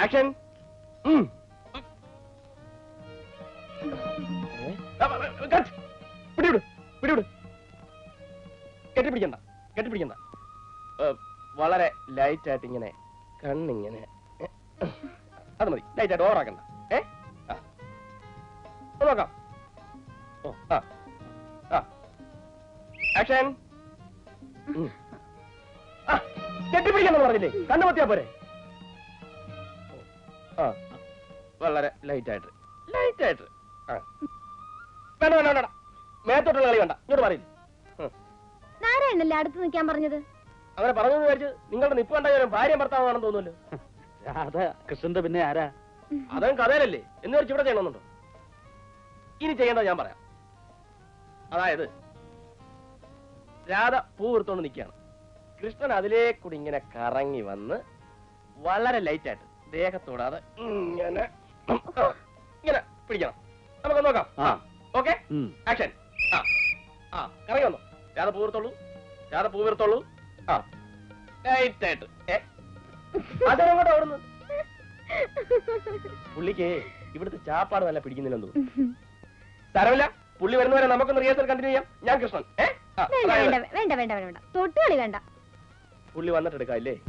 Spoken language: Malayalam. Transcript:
ആക്ഷൻ. പിടിവിട് പിടിവിട്. കെട്ടിപ്പിടിക്കണ്ട കെട്ടിപ്പിടിക്കണ്ട. വളരെ ലൈറ്റ് ആയിട്ട് ഇങ്ങനെ കണ്ണിങ്ങനെ. അത് മതി. ലൈറ്റ് ആയിട്ട് ഓവറാക്കണ്ട. നോക്കാം. ആക്ഷൻ. കെട്ടിപ്പിടിക്കാന്ന് പറഞ്ഞില്ലേ? കണ്ണു മത്തിയാ പോരെ? വളരെ ലൈറ്റ് ആയിട്ട് ലൈറ്റ് ആയിട്ട്. വേണ്ട വേണ്ട വേണ്ട. മേത്തോട്ടുള്ള കളി വേണ്ട. ഇങ്ങോട്ട് പറയില്ല. നാരായണല്ലേ അടുത്ത് നിൽക്കാൻ പറഞ്ഞത്? അങ്ങനെ പറഞ്ഞു വിചാരിച്ച് നിങ്ങളുടെ നിപ്പ് കണ്ടാലും ഭാര്യ ഭർത്താവാണെന്ന് തോന്നുമല്ലോ. അതെ കൃഷ്ണന്റെ പിന്നെ ആരാ? അതും കഥയിലല്ലേ എന്ന് വെച്ച് ഇവിടെ ചെയ്യണമെന്നുണ്ടോ? ഇനി ചെയ്യേണ്ടത് ഞാൻ പറയാം. അതായത് രാധ പൂ എടുത്തോണ്ട് നിൽക്കുകയാണ്. കൃഷ്ണൻ അതിലേക്കൂടി ഇങ്ങനെ കറങ്ങി വന്ന് വളരെ ലൈറ്റായിട്ട് ദേഹത്തോടാതെ ഇങ്ങനെ ഇങ്ങനെ പിടിക്കണം. നമുക്ക് നോക്കാം. Okay action. കറങ്ങി വന്നോ. രാധ പൂ എടുത്തോളൂ. രാധ പൂ എടുത്തോളൂ. ലൈറ്റായിട്ട്. അതിനങ്ങോട്ട് ഓടുന്നു. പുള്ളിക്ക് ഇവിടുത്തെ ചാപ്പാട് നല്ല പിടിക്കുന്നില്ലെന്ന് തോന്നുന്നു. തരവില്ല. പുള്ളി വരുന്നവരെ നമുക്കൊന്ന് റിഹേഴ്സൽ കണ്ടിന്യൂ ചെയ്യാം. ഞാൻ കൃഷ്ണൻ. വേണ്ട വേണ്ട വേണ്ട വേണ്ട വേണ്ട. തൊട്ടുകളി വേണ്ട. പുള്ളി വന്നിട്ട് എടുക്കാം. ഇല്ലേ?